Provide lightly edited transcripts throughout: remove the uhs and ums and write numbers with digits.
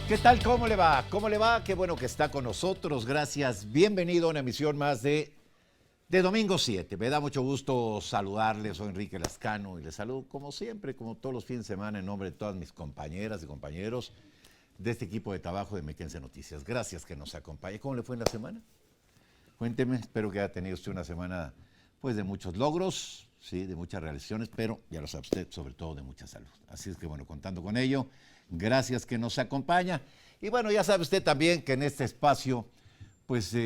¿Qué tal? ¿Cómo le va? ¿Cómo le va? Qué bueno que está con nosotros. Gracias. Bienvenido a una emisión más de Domingo 7. Me da mucho gusto saludarles. Soy Enrique Lascano y les saludo como siempre, como todos los fines de semana, en nombre de todas mis compañeras y compañeros de este equipo de trabajo de Mequense Noticias. Gracias que nos acompañe. ¿Cómo le fue en la semana? Cuénteme. Espero que haya tenido usted una semana pues de muchos logros, sí, de muchas realizaciones, pero ya lo sabe usted, sobre todo de mucha salud. Así es que bueno, contando con ello, gracias que nos acompaña. Y bueno, ya sabe usted también que en este espacio, pues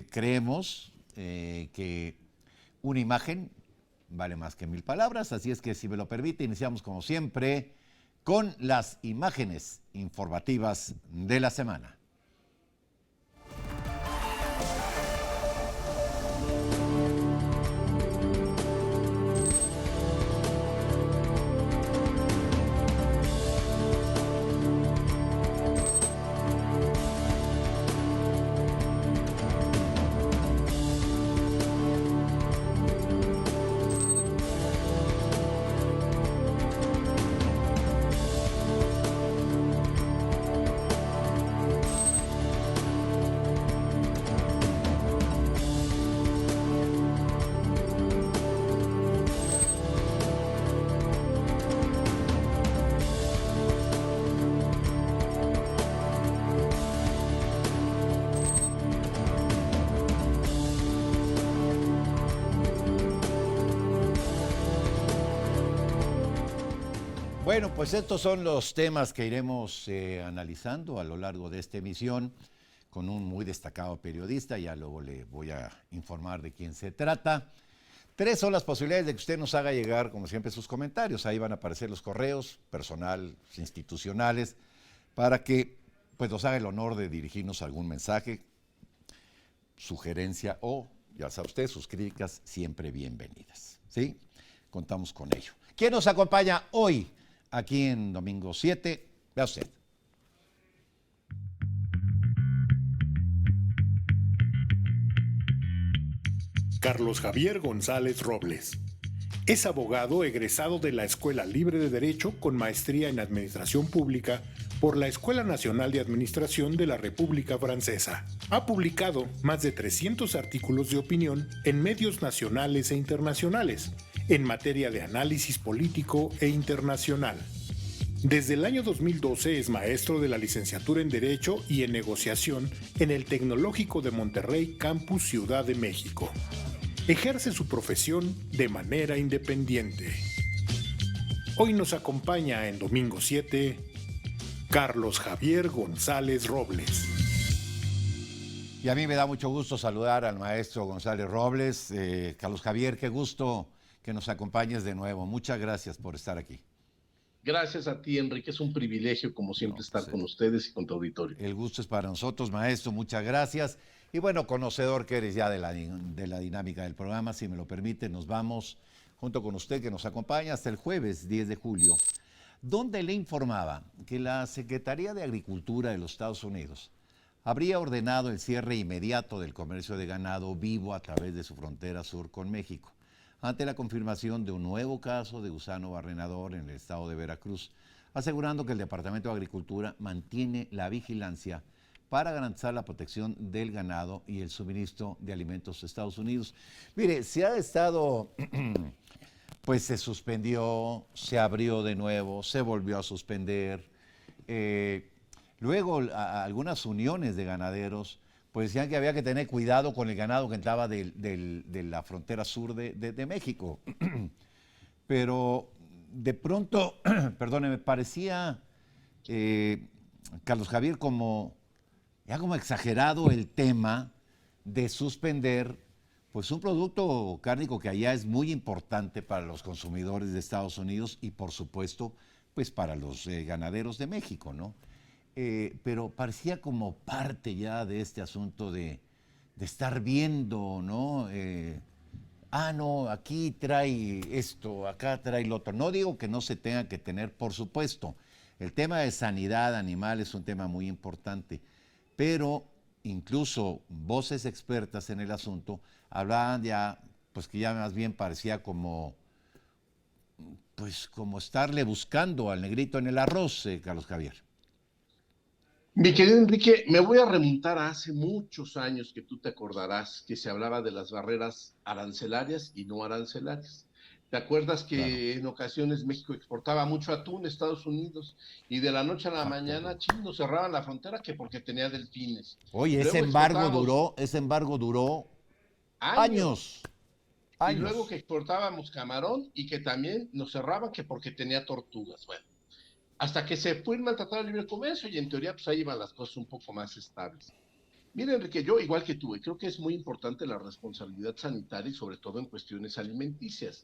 creemos que una imagen vale más que 1000 palabras, así es que si me lo permite, iniciamos como siempre con las imágenes informativas de la semana. Bueno, pues estos son los temas que iremos analizando a lo largo de esta emisión con un muy destacado periodista, ya luego le voy a informar de quién se trata. 3 son las posibilidades de que usted nos haga llegar, como siempre, sus comentarios. Ahí van a aparecer los correos personal, institucionales, para que pues, nos haga el honor de dirigirnos algún mensaje, sugerencia o, ya sabe usted, sus críticas siempre bienvenidas. ¿Sí? Contamos con ello. ¿Quién nos acompaña hoy aquí en Domingo 7? Vea usted. Carlos Javier González Robles. Es abogado egresado de la Escuela Libre de Derecho con maestría en Administración Pública por la Escuela Nacional de Administración de la República Francesa. Ha publicado más de 300 artículos de opinión en medios nacionales e internacionales en materia de análisis político e internacional. Desde el año 2012 es maestro de la licenciatura en Derecho y en Negociación en el Tecnológico de Monterrey, Campus Ciudad de México. Ejerce su profesión de manera independiente. Hoy nos acompaña en Domingo 7, Carlos Javier González Robles. Y a mí me da mucho gusto saludar al maestro González Robles. Carlos Javier, qué gusto que nos acompañes de nuevo. Muchas gracias por estar aquí. Gracias a ti, Enrique. Es un privilegio, como siempre, No, estar pues, con ustedes y con tu auditorio. el gusto es para nosotros, maestro. Muchas gracias. Y bueno, conocedor que eres ya de la dinámica del programa, si me lo permite, nos vamos junto con usted que nos acompaña hasta el jueves 10 de julio, donde le informaba que la Secretaría de Agricultura de los Estados Unidos habría ordenado el cierre inmediato del comercio de ganado vivo a través de su frontera sur con México, ante la confirmación de un nuevo caso de gusano barrenador en el estado de Veracruz, asegurando que el Departamento de Agricultura mantiene la vigilancia para garantizar la protección del ganado y el suministro de alimentos a Estados Unidos. Mire, se ha estado, pues se suspendió, se abrió de nuevo, se volvió a suspender. Luego algunas uniones de ganaderos pues decían que había que tener cuidado con el ganado que entraba de la frontera sur de México. Pero de pronto, perdóneme, parecía, Carlos Javier, ya como exagerado el tema de suspender pues un producto cárnico que allá es muy importante para los consumidores de Estados Unidos y por supuesto pues para los ganaderos de México, ¿no? Pero parecía como parte ya de este asunto de estar viendo, ¿no? No, aquí trae esto, acá trae lo otro. No digo que no se tenga que tener, por supuesto. El tema de sanidad animal es un tema muy importante, pero incluso voces expertas en el asunto hablaban ya, pues que ya más bien parecía como estarle buscando al negrito en el arroz, Carlos Javier. Mi querido Enrique, me voy a remontar a hace muchos años que tú te acordarás que se hablaba de las barreras arancelarias y no arancelarias. ¿Te acuerdas Claro. que en ocasiones México exportaba mucho atún a Estados Unidos y de la noche a la mañana Exacto. Chile cerraba la frontera que porque tenía delfines? Oye, Luego exportábamos ese embargo duró años años, y luego años. que exportábamos camarón y que también nos cerraban que porque tenía tortugas. Bueno, hasta que se firma el Tratado de Libre Comercio y en teoría pues ahí iban las cosas un poco más estables. Mira, Enrique, yo igual que tú, creo que es muy importante la responsabilidad sanitaria y sobre todo en cuestiones alimenticias.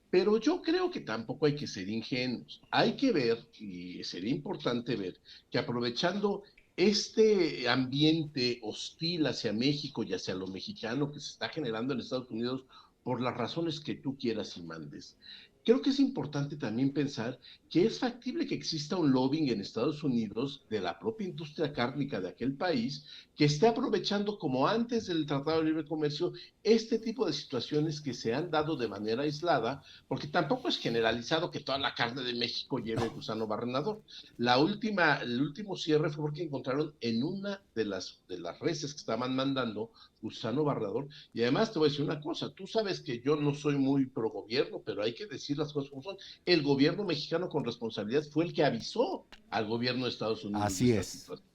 Pero yo creo que tampoco hay que ser ingenuos. Hay que ver, y sería importante ver, que aprovechando este ambiente hostil hacia México y hacia lo mexicano que se está generando en Estados Unidos por las razones que tú quieras y mandes, creo que es importante también pensar que es factible que exista un lobbying en Estados Unidos de la propia industria cárnica de aquel país que esté aprovechando, como antes del Tratado de Libre Comercio, este tipo de situaciones que se han dado de manera aislada, porque tampoco es generalizado que toda la carne de México lleve gusano barrenador. El último cierre fue porque encontraron en una de las reses que estaban mandando gusano barrenador. Y además te voy a decir una cosa, tú sabes que yo no soy muy pro gobierno, pero hay que decir las cosas como son. El gobierno mexicano con responsabilidad fue el que avisó al gobierno de Estados Unidos de Así esta es. situación.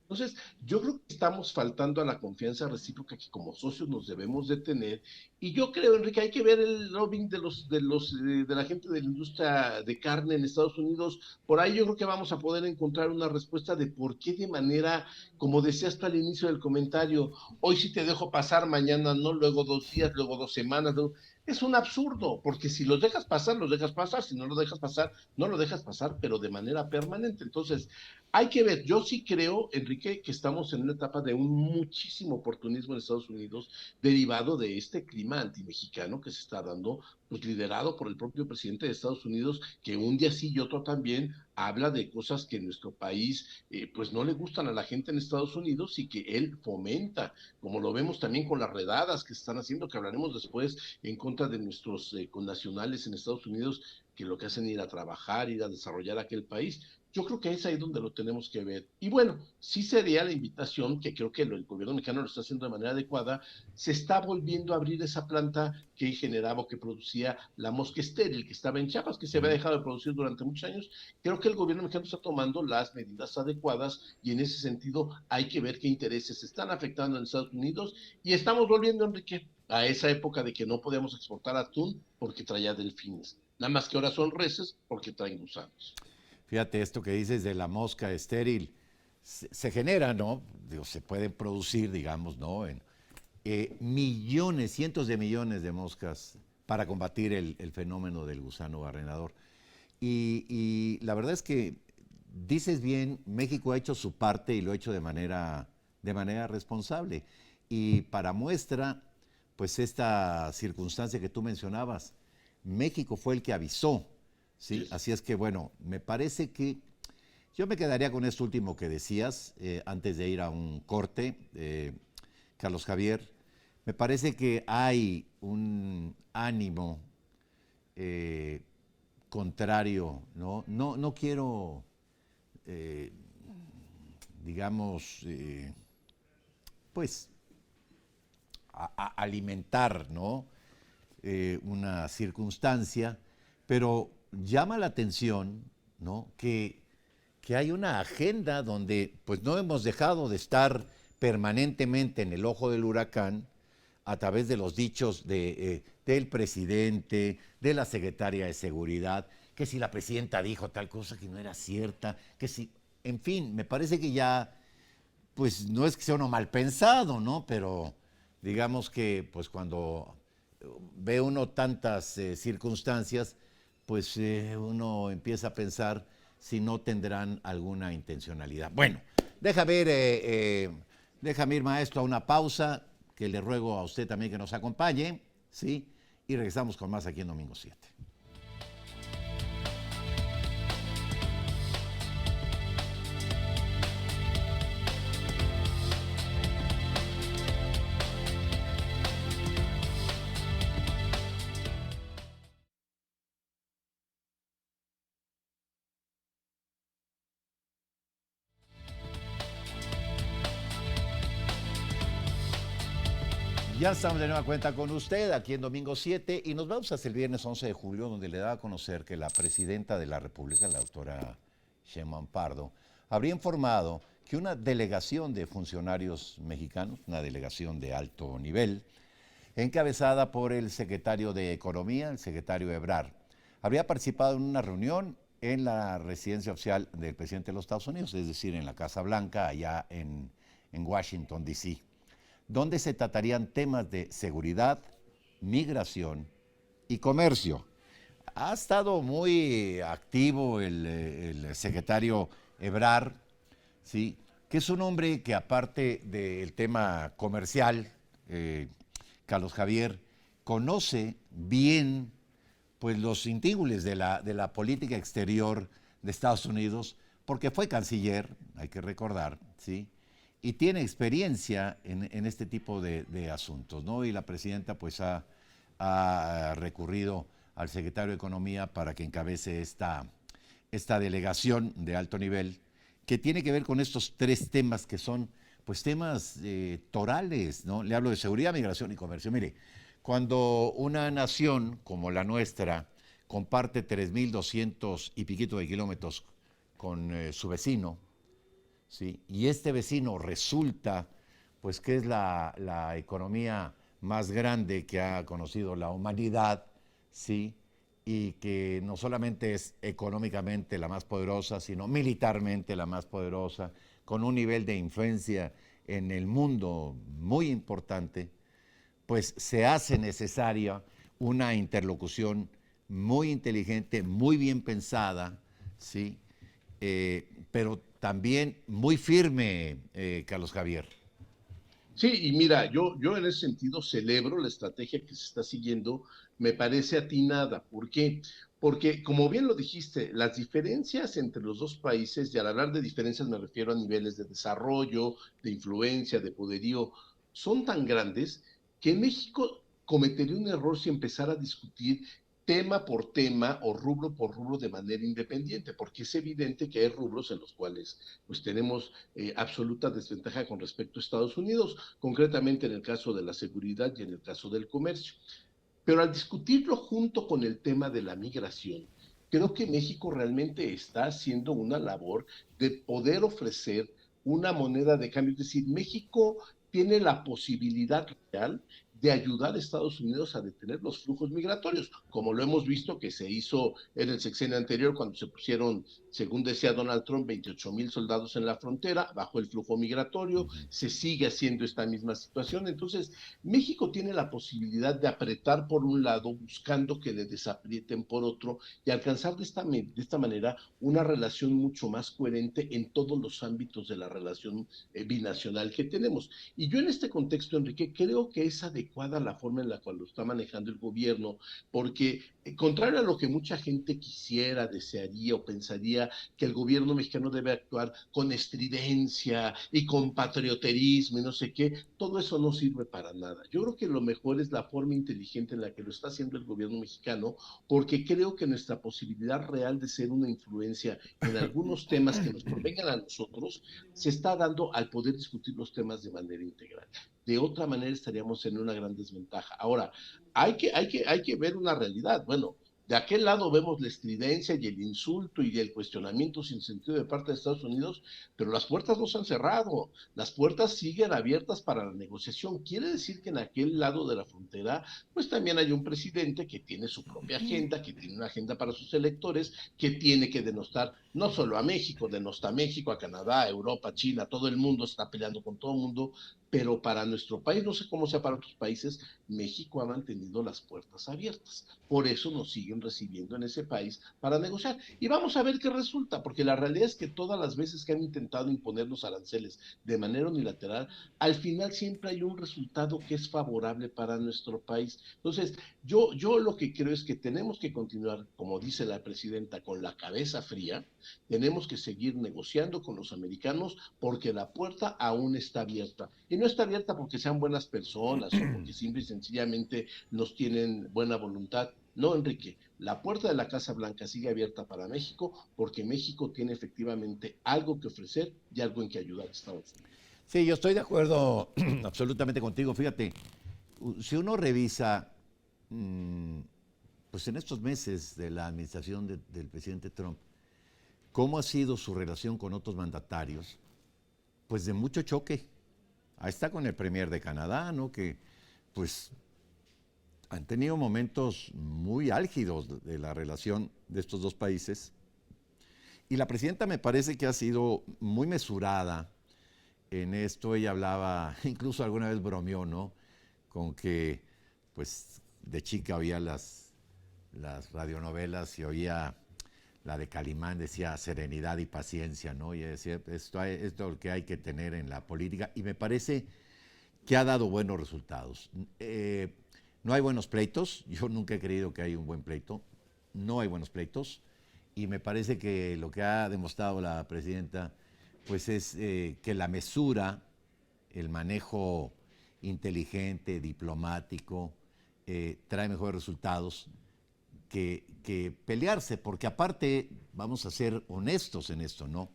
Entonces, yo creo que estamos faltando a la confianza recíproca que como socios nos debemos de tener. Y yo creo, Enrique, hay que ver el lobbying de la gente de la industria de carne en Estados Unidos. Por ahí yo creo que vamos a poder encontrar una respuesta de por qué de manera, como decías tú al inicio del comentario, hoy sí te dejo pasar, mañana no, luego 2 días, luego 2 semanas. Luego... Es un absurdo, porque si los dejas pasar, si no lo dejas pasar, no lo dejas pasar, pero de manera permanente. Entonces, hay que ver, yo sí creo, Enrique, que estamos en una etapa de un muchísimo oportunismo en Estados Unidos derivado de este clima antimexicano que se está dando, pues liderado por el propio presidente de Estados Unidos, que un día sí y otro también habla de cosas que en nuestro país pues no le gustan a la gente en Estados Unidos y que él fomenta, como lo vemos también con las redadas que se están haciendo, que hablaremos después en contra de nuestros connacionales en Estados Unidos, que lo que hacen es ir a trabajar, ir a desarrollar aquel país. Yo creo que es ahí donde lo tenemos que ver. Y bueno, sí sería la invitación, que creo que el gobierno mexicano lo está haciendo de manera adecuada, se está volviendo a abrir esa planta que generaba o que producía la mosca estéril, que estaba en Chiapas, que se había dejado de producir durante muchos años. Creo que el gobierno mexicano está tomando las medidas adecuadas y en ese sentido hay que ver qué intereses se están afectando en Estados Unidos y estamos volviendo, Enrique, a esa época de que no podíamos exportar atún porque traía delfines. Nada más que ahora son reses porque traen gusanos. Fíjate esto que dices de la mosca estéril. Se genera, ¿no? Digo, se puede producir, digamos, ¿no? Millones, cientos de millones de moscas para combatir el fenómeno del gusano barrenador. Y la verdad es que dices bien, México ha hecho su parte y lo ha hecho de manera responsable. Y para muestra, pues esta circunstancia que tú mencionabas, México fue el que avisó, ¿sí? Yes. Así es que bueno, me parece que yo me quedaría con esto último que decías antes de ir a un corte, Carlos Javier. Me parece que hay un ánimo eh, contrario, ¿no? No quiero, eh, digamos, pues, alimentar, ¿no? Una circunstancia, pero llama la atención, ¿no? Que hay una agenda donde pues no hemos dejado de estar permanentemente en el ojo del huracán a través de los dichos del presidente, de la secretaria de Seguridad, que si la presidenta dijo tal cosa que no era cierta, que si, en fin, me parece que ya, pues no es que sea uno mal pensado, ¿no? Pero digamos que pues cuando ve uno tantas circunstancias, pues uno empieza a pensar si no tendrán alguna intencionalidad. Bueno, déjame ir, maestro, a una pausa, que le ruego a usted también que nos acompañe, ¿sí? Y regresamos con más aquí en Domingo 7. Ya estamos de nueva cuenta con usted aquí en Domingo 7 y nos vamos hasta el viernes 11 de julio, donde le da a conocer que la presidenta de la República, la doctora Sheinbaum Pardo, habría informado que una delegación de funcionarios mexicanos, una delegación de alto nivel, encabezada por el secretario de Economía, el secretario Ebrard, habría participado en una reunión en la residencia oficial del presidente de los Estados Unidos, es decir, en la Casa Blanca, allá en Washington, D.C., donde se tratarían temas de seguridad, migración y comercio. Ha estado muy activo el secretario Ebrard, ¿sí? Que es un hombre que, aparte del tema comercial, Carlos Javier, conoce bien pues, los intígules de la política exterior de Estados Unidos, porque fue canciller, hay que recordar, ¿sí? Y tiene experiencia en este tipo de asuntos, ¿no? Y la presidenta pues ha recurrido al secretario de Economía para que encabece esta delegación de alto nivel que tiene que ver con estos tres temas que son pues temas torales, ¿no? Le hablo de seguridad, migración y comercio. Mire, cuando una nación como la nuestra comparte 3.200 y piquito de kilómetros con su vecino, ¿sí? Y este vecino resulta, pues, que es la economía más grande que ha conocido la humanidad, ¿sí? Y que no solamente es económicamente la más poderosa, sino militarmente la más poderosa, con un nivel de influencia en el mundo muy importante, pues se hace necesaria una interlocución muy inteligente, muy bien pensada, ¿sí? Pero también muy firme, Carlos Javier. Sí, y mira, yo en ese sentido celebro la estrategia que se está siguiendo, me parece atinada. ¿Por qué? Porque, como bien lo dijiste, las diferencias entre los dos países, y al hablar de diferencias me refiero a niveles de desarrollo, de influencia, de poderío, son tan grandes que México cometería un error si empezara a discutir tema por tema o rubro por rubro de manera independiente, porque es evidente que hay rubros en los cuales pues tenemos absoluta desventaja con respecto a Estados Unidos, concretamente en el caso de la seguridad y en el caso del comercio. Pero al discutirlo junto con el tema de la migración, creo que México realmente está haciendo una labor de poder ofrecer una moneda de cambio. Es decir, México tiene la posibilidad real de ayudar a Estados Unidos a detener los flujos migratorios, como lo hemos visto que se hizo en el sexenio anterior cuando se pusieron, según decía Donald Trump, 28,000 soldados en la frontera bajo el flujo migratorio. Se sigue haciendo esta misma situación. Entonces, México tiene la posibilidad de apretar por un lado, buscando que le desaprieten por otro y alcanzar de esta manera una relación mucho más coherente en todos los ámbitos de la relación binacional que tenemos. Y yo en este contexto, Enrique, creo que es adecuada la forma en la cual lo está manejando el gobierno, porque contrario a lo que mucha gente quisiera, desearía o pensaría, que el gobierno mexicano debe actuar con estridencia y con patrioterismo y no sé qué, todo eso no sirve para nada. Yo creo que lo mejor es la forma inteligente en la que lo está haciendo el gobierno mexicano, porque creo que nuestra posibilidad real de ser una influencia en algunos temas que nos provengan a nosotros se está dando al poder discutir los temas de manera integral. De otra manera estaríamos en una gran desventaja. Ahora, hay que ver una realidad. Bueno, de aquel lado vemos la estridencia y el insulto y el cuestionamiento sin sentido de parte de Estados Unidos, pero las puertas no se han cerrado, las puertas siguen abiertas para la negociación. Quiere decir que en aquel lado de la frontera, pues también hay un presidente que tiene su propia agenda, que tiene una agenda para sus electores, que tiene que denostar no solo a México, denosta a México, a Canadá, a Europa, a China, todo el mundo está peleando con todo el mundo, pero para nuestro país, no sé cómo sea para otros países, México ha mantenido las puertas abiertas. Por eso nos siguen recibiendo en ese país para negociar. Y vamos a ver qué resulta, porque la realidad es que todas las veces que han intentado imponer los aranceles de manera unilateral, al final siempre hay un resultado que es favorable para nuestro país. Entonces, yo lo que creo es que tenemos que continuar, como dice la presidenta, con la cabeza fría, tenemos que seguir negociando con los americanos porque la puerta aún está abierta. Y no está abierta porque sean buenas personas o porque simple y sencillamente nos tienen buena voluntad. No, Enrique, la puerta de la Casa Blanca sigue abierta para México porque México tiene efectivamente algo que ofrecer y algo en que ayudar a Estados Unidos. Sí, yo estoy de acuerdo absolutamente contigo. Fíjate, si uno revisa, pues en estos meses de la administración del presidente Trump, cómo ha sido su relación con otros mandatarios, pues de mucho choque. Ahí está con el premier de Canadá, ¿no? Que pues han tenido momentos muy álgidos de la relación de estos dos países. Y la presidenta me parece que ha sido muy mesurada en esto. Ella hablaba, incluso alguna vez bromeó, ¿no? Con que, pues, de chica oía las radionovelas y oía la de Calimán, decía serenidad y paciencia, ¿no? Y decía, esto es lo que hay que tener en la política. Y me parece que ha dado buenos resultados. No hay buenos pleitos. Yo nunca he creído que hay un buen pleito. No hay buenos pleitos. Y me parece que lo que ha demostrado la presidenta, pues es que la mesura, el manejo inteligente, diplomático, trae mejores resultados que pelearse, porque aparte, vamos a ser honestos en esto, ¿no?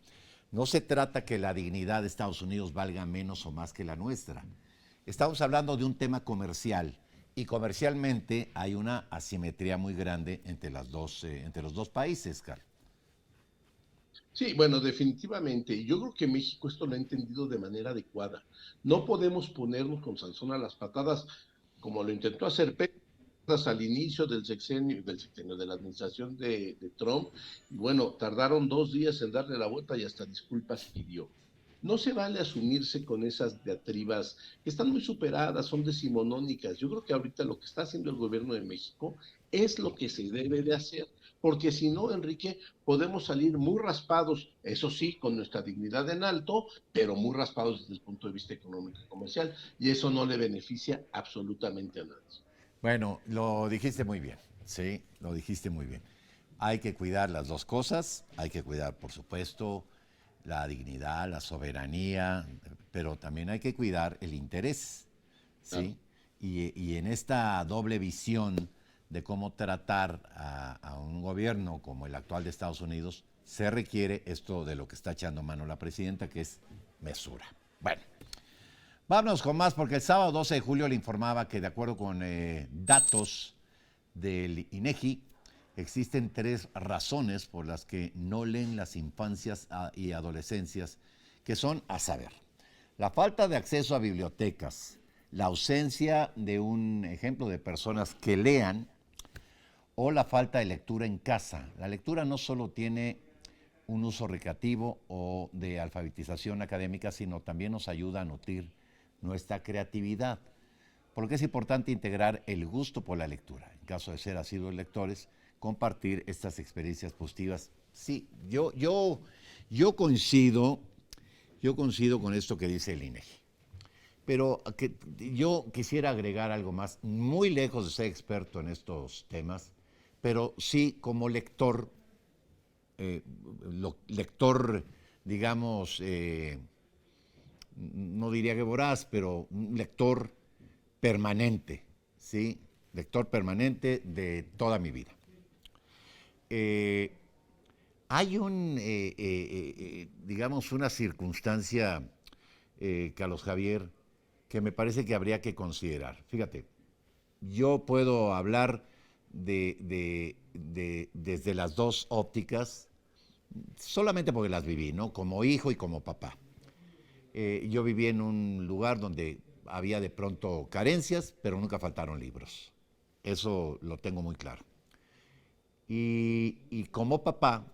No se trata que la dignidad de Estados Unidos valga menos o más que la nuestra. Estamos hablando de un tema comercial y comercialmente hay una asimetría muy grande entre los dos países, Carlos. Sí, bueno, definitivamente. Yo creo que México esto lo ha entendido de manera adecuada. No podemos ponernos con Sansón a las patadas como lo intentó hacer Pepe al inicio del sexenio de la administración de Trump. Y bueno, tardaron 2 días en darle la vuelta y hasta disculpas pidió. No se vale asumirse con esas diatribas que están muy superadas, son decimonónicas. Yo creo que ahorita lo que está haciendo el gobierno de México es lo que se debe de hacer, porque si no, Enrique, podemos salir muy raspados, eso sí, con nuestra dignidad en alto, pero muy raspados desde el punto de vista económico y comercial, y eso no le beneficia absolutamente a nadie. Bueno, lo dijiste muy bien, sí, lo dijiste muy bien. Hay que cuidar las dos cosas, hay que cuidar, por supuesto, la dignidad, la soberanía, pero también hay que cuidar el interés, Claro. ¿sí? Y en esta doble visión de cómo tratar a un gobierno como el actual de Estados Unidos, se requiere esto de lo que está echando mano la presidenta, que es mesura. Bueno, vámonos con más, porque el sábado 12 de julio le informaba que de acuerdo con datos del INEGI, existen 3 razones por las que no leen las infancias y adolescencias, que son, a saber, la falta de acceso a bibliotecas, la ausencia de un ejemplo de personas que lean o la falta de lectura en casa. La lectura no solo tiene un uso recreativo o de alfabetización académica, sino también nos ayuda a nutrir nuestra creatividad. Por lo que es importante integrar el gusto por la lectura. En caso de ser asiduos lectores, compartir estas experiencias positivas. Sí, yo coincido con esto que dice el INEGI. Pero yo quisiera agregar algo más, muy lejos de ser experto en estos temas, pero sí como lector, lector, digamos, no diría que voraz, pero un lector permanente, ¿sí? Lector permanente de toda mi vida. Eh, Hay digamos, una circunstancia, Carlos Javier, que me parece que habría que considerar. Fíjate, yo puedo hablar desde las dos ópticas, solamente porque las viví, ¿no? Como hijo y como papá. Yo viví en un lugar donde había de pronto carencias, pero nunca faltaron libros. Eso lo tengo muy claro. Y como papá,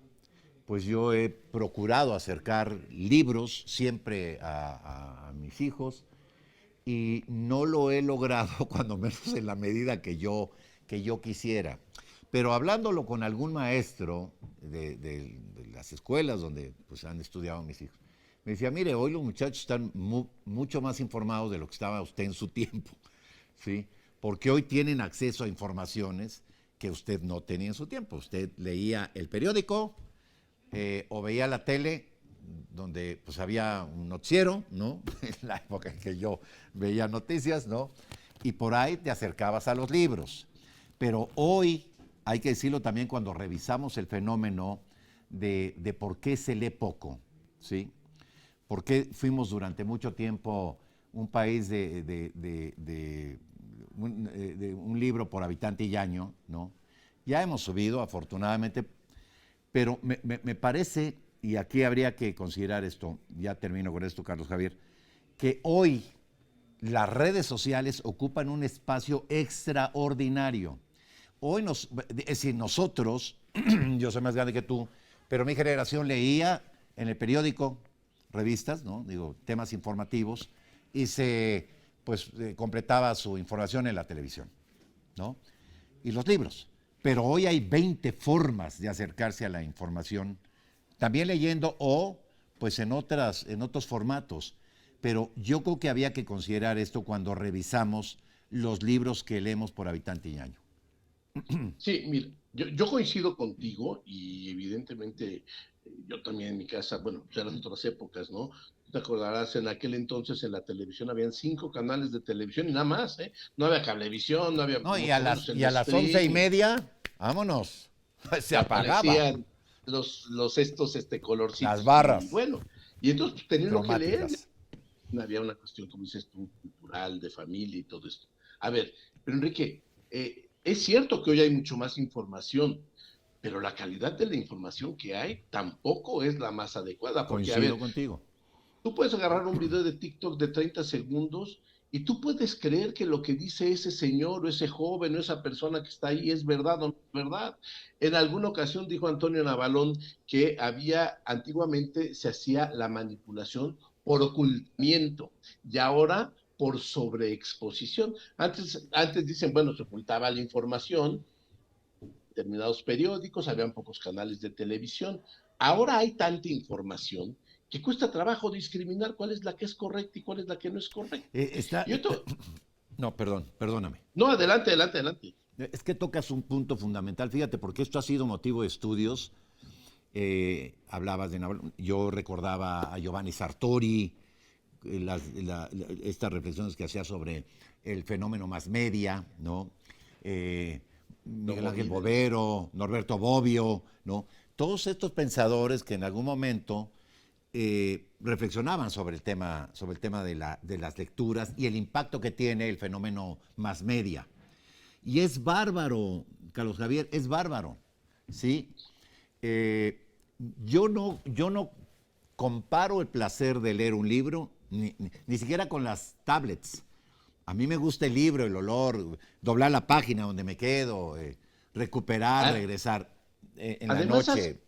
pues yo he procurado acercar libros siempre a mis hijos y no lo he logrado, cuando menos en la medida que yo quisiera. Pero hablándolo con algún maestro de las escuelas donde pues, han estudiado mis hijos, me decía, mire, hoy los muchachos están mucho más informados de lo que estaba usted en su tiempo, ¿sí? Porque hoy tienen acceso a informaciones que usted no tenía en su tiempo. Usted leía el periódico o veía la tele, donde pues había un noticiero, ¿no? En la época en que yo veía noticias, ¿no? Y por ahí te acercabas a los libros. Pero hoy, hay que decirlo también cuando revisamos el fenómeno de por qué se lee poco, ¿sí? ¿Por qué fuimos durante mucho tiempo un país de un libro por habitante y año, ¿no? Ya hemos subido, afortunadamente, pero me parece, y aquí habría que considerar esto, ya termino con esto, Carlos Javier, que hoy las redes sociales ocupan un espacio extraordinario. Hoy es decir, nosotros, yo soy más grande que tú, pero mi generación leía en el periódico, revistas, ¿no? Digo, temas informativos, y completaba su información en la televisión, ¿no? Y los libros. Pero hoy hay 20 formas de acercarse a la información, también leyendo o pues en otros formatos. Pero yo creo que había que considerar esto cuando revisamos los libros que leemos por habitante y año. Sí, mira, yo coincido contigo y evidentemente yo también en mi casa, bueno, ya eran otras épocas, ¿no? Te acordarás, en aquel entonces en la televisión habían 5 canales de televisión y nada más, ¿eh? No había cablevisión, no había No, y mucho menos el a de las 11:30, streaming, vámonos, se y apagaba. aparecían estos Las colorcitos y barras bueno, y entonces pues, tenías lo que leer, cromáticas. había una cuestión, como dices tú, cultural, de familia y todo esto. A ver, pero Enrique, es cierto que hoy hay mucho más información, pero la calidad de la información que hay tampoco es la más adecuada, porque, a Coincido ver, contigo. tú puedes agarrar un video de TikTok de 30 segundos y tú puedes creer que lo que dice ese señor o ese joven o esa persona que está ahí es verdad o no es verdad. En alguna ocasión dijo Antonio Navalón que antiguamente se hacía la manipulación por ocultamiento y ahora por sobreexposición. Antes dicen, bueno, se ocultaba la información, determinados periódicos, habían pocos canales de televisión. Ahora hay tanta información que cuesta trabajo discriminar cuál es la que es correcta y cuál es la que no es correcta. Está, Y esto, no, perdóname. no, adelante, adelante, adelante. Es que tocas un punto fundamental, fíjate, porque esto ha sido motivo de estudios. Hablabas de Navalny, yo recordaba a Giovanni Sartori, estas reflexiones que hacía sobre el fenómeno más media, ¿no? Miguel Ángel Bovero, Norberto Bobbio, ¿no? Todos estos pensadores que en algún momento reflexionaban sobre el tema de las lecturas y el impacto que tiene el fenómeno más media. Y es bárbaro, Carlos Javier, es bárbaro, ¿sí? Yo no comparo el placer de leer un libro, ni siquiera con las tablets. A mí me gusta el libro, el olor, doblar la página donde me quedo, recuperar, regresar en la Además, noche.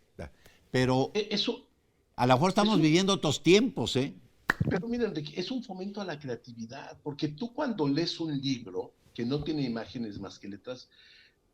Pero eso, a lo mejor estamos viviendo otros tiempos, ¿eh? pero mira, Enrique, es un fomento a la creatividad, porque tú cuando lees un libro que no tiene imágenes más que letras,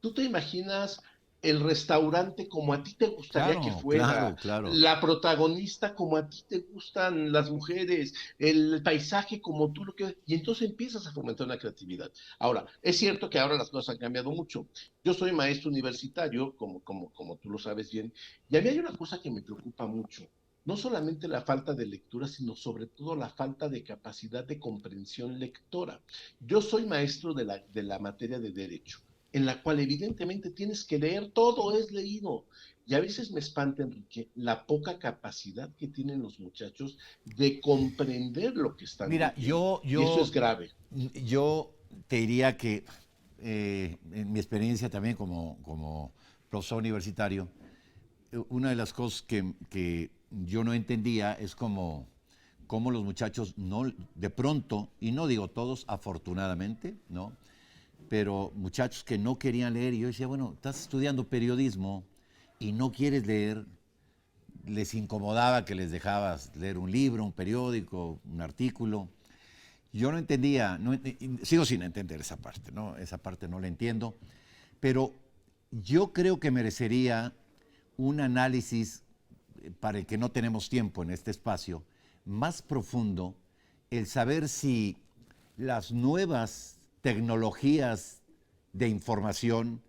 tú te imaginas el restaurante como a ti te gustaría que Claro, fuera, claro, claro. la protagonista como a ti te gustan las mujeres, el paisaje como tú lo quieres, y entonces empiezas a fomentar una creatividad. Ahora, es cierto que ahora las cosas han cambiado mucho. Yo soy maestro universitario, como tú lo sabes bien, y a mí hay una cosa que me preocupa mucho. No solamente la falta de lectura, sino sobre todo la falta de capacidad de comprensión lectora. Yo soy maestro de la materia de derecho, en la cual evidentemente tienes que leer, todo es leído. Y a veces me espanta, Enrique, la poca capacidad que tienen los muchachos de comprender lo que están Mira, leyendo. Y eso es grave. yo te diría que en mi experiencia también como profesor universitario, una de las cosas que yo no entendía es cómo los muchachos no, de pronto, y no digo todos, afortunadamente, ¿no? Pero muchachos que no querían leer, y yo decía, bueno, estás estudiando periodismo y no quieres leer, les incomodaba que les dejabas leer un libro, un periódico, un artículo. Yo no entendía, sigo sin entender esa parte, ¿no? Esa parte no la entiendo, pero yo creo que merecería un análisis, para el que no tenemos tiempo en este espacio, más profundo, el saber si las nuevas tecnologías de información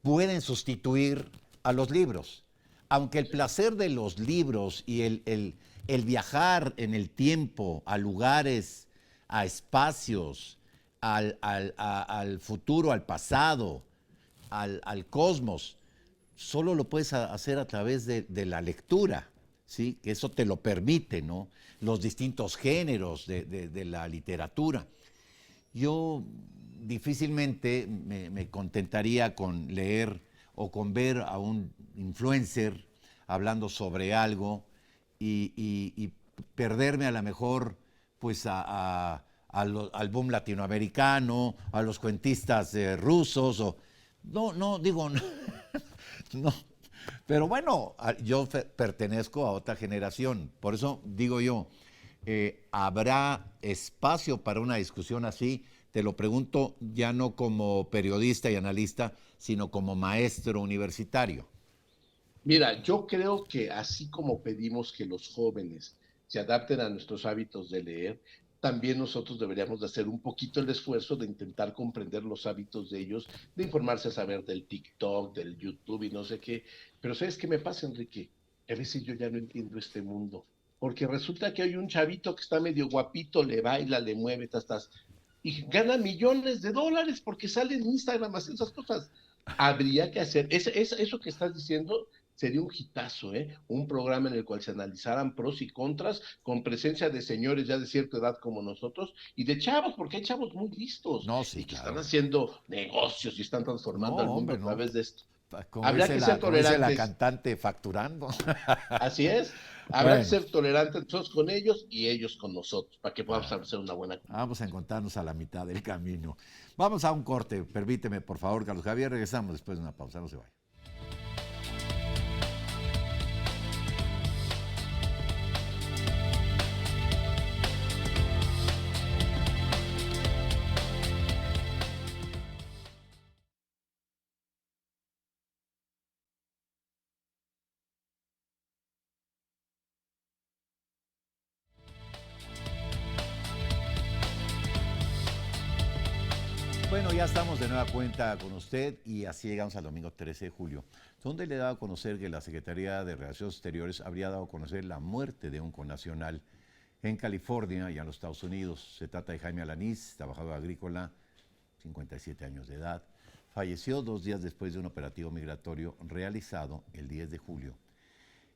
pueden sustituir a los libros. Aunque el placer de los libros y el viajar en el tiempo a lugares, a espacios, al futuro, al pasado, al cosmos, solo lo puedes hacer a través de la lectura, ¿sí? Que eso te lo permite, ¿no? Los distintos géneros de la literatura. yo difícilmente me contentaría con leer o con ver a un influencer hablando sobre algo y perderme a lo mejor pues al boom latinoamericano, a los cuentistas rusos. No, digo, no. Pero bueno, yo pertenezco a otra generación. Por eso digo yo, ¿habrá espacio para una discusión así? Te lo pregunto ya no como periodista y analista, sino como maestro universitario. Mira, yo creo que así como pedimos que los jóvenes se adapten a nuestros hábitos de leer, también nosotros deberíamos de hacer un poquito el esfuerzo de intentar comprender los hábitos de ellos, de informarse a saber del TikTok, del YouTube y no sé qué. Pero ¿sabes qué me pasa, Enrique? A veces yo ya no entiendo este mundo, porque resulta que hay un chavito que está medio guapito, le baila, le mueve, y gana millones de dólares porque sale en Instagram haciendo esas cosas. Habría que hacer, eso que estás diciendo sería un hitazo, ¿eh? Un programa en el cual se analizaran pros y contras con presencia de señores ya de cierta edad como nosotros y de chavos, porque hay chavos muy listos No, sí, y que están claro. haciendo negocios y están No, transformando al mundo hombre, a no. través de esto. Como Habrá dice que ser como dice la tolerantes, cantante, facturando. así es. Habrá que Bueno, ser tolerantes nosotros con ellos y ellos con nosotros, para que podamos claro. hacer una buena comunidad. Vamos a encontrarnos a la mitad del camino. Vamos a un corte, permíteme, por favor, Carlos Javier. Regresamos después de una pausa, no se vaya. Bueno, ya estamos de nueva cuenta con usted y así llegamos al domingo 13 de julio, donde le he dado a conocer que la Secretaría de Relaciones Exteriores habría dado a conocer la muerte de un connacional en California y en los Estados Unidos. Se trata de Jaime Alanís, trabajador agrícola, 57 años de edad. Falleció 2 días después de un operativo migratorio realizado el 10 de julio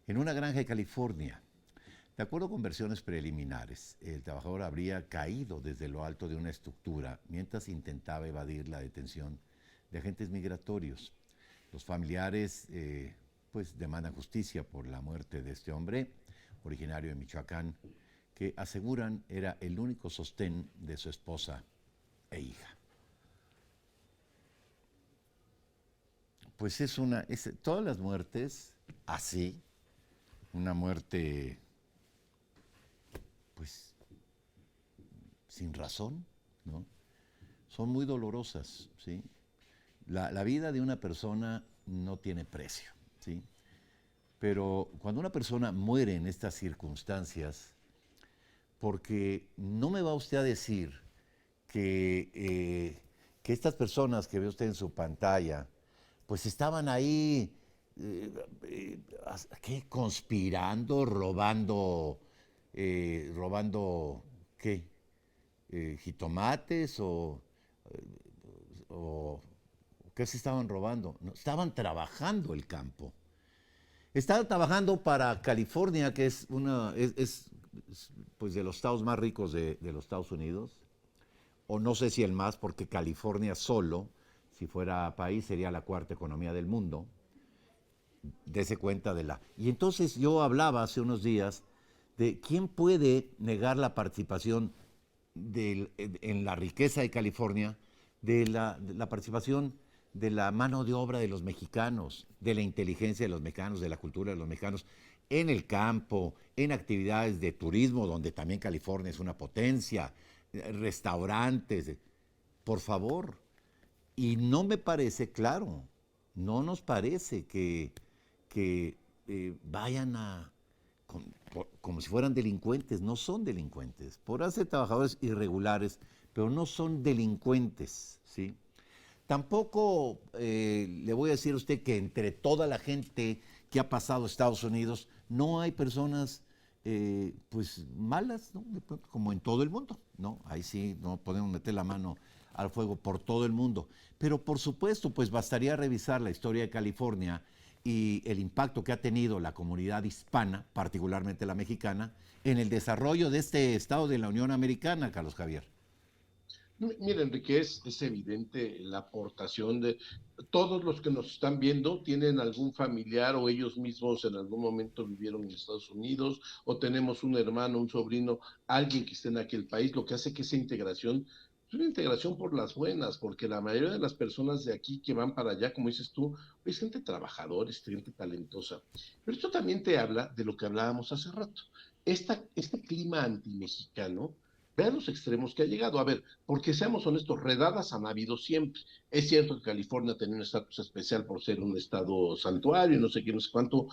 en una granja de California. De acuerdo con versiones preliminares, el trabajador habría caído desde lo alto de una estructura mientras intentaba evadir la detención de agentes migratorios. Los familiares pues demandan justicia por la muerte de este hombre, originario de Michoacán, que aseguran era el único sostén de su esposa e hija. Pues todas las muertes así, una muerte pues sin razón, ¿no? Son muy dolorosas, ¿sí? La vida de una persona no tiene precio, ¿sí? Pero cuando una persona muere en estas circunstancias, porque no me va usted a decir que estas personas que ve usted en su pantalla, pues estaban ahí, ¿qué? Conspirando, robando, ¿qué? Jitomates o ¿qué se estaban robando? No, estaban trabajando el campo. Estaban trabajando para California, que es, pues de los estados más ricos de los Estados Unidos, o no sé si el más, porque California solo, si fuera país, sería la cuarta economía del mundo. Dese cuenta de la... Y entonces yo hablaba hace unos días de quién puede negar la participación en la riqueza de California, de la participación de la mano de obra de los mexicanos, de la inteligencia de los mexicanos, de la cultura de los mexicanos, en el campo, en actividades de turismo, donde también California es una potencia, restaurantes, por favor. Y no me parece, claro, no nos parece que vayan como si fueran delincuentes. No son delincuentes. Podrán ser trabajadores irregulares, pero no son delincuentes, ¿sí? Tampoco le voy a decir a usted que entre toda la gente que ha pasado a Estados Unidos no hay personas pues malas, ¿no? Como en todo el mundo, ¿no? Ahí sí no podemos meter la mano al fuego por todo el mundo. Pero por supuesto, pues bastaría revisar la historia de California y el impacto que ha tenido la comunidad hispana, particularmente la mexicana, en el desarrollo de este estado de la Unión Americana, Carlos Javier. Mira, Enrique, es evidente la aportación de todos los que nos están viendo, tienen algún familiar o ellos mismos en algún momento vivieron en Estados Unidos, o tenemos un hermano, un sobrino, alguien que esté en aquel país, lo que hace que esa integración es una integración por las buenas, porque la mayoría de las personas de aquí que van para allá, como dices tú, es gente trabajadora, es gente talentosa. Pero esto también te habla de lo que hablábamos hace rato. Este clima antimexicano, vean los extremos que ha llegado. A ver, porque seamos honestos, redadas han habido siempre. Es cierto que California tenía un estatus especial por ser un estado santuario, no sé qué, no sé cuánto,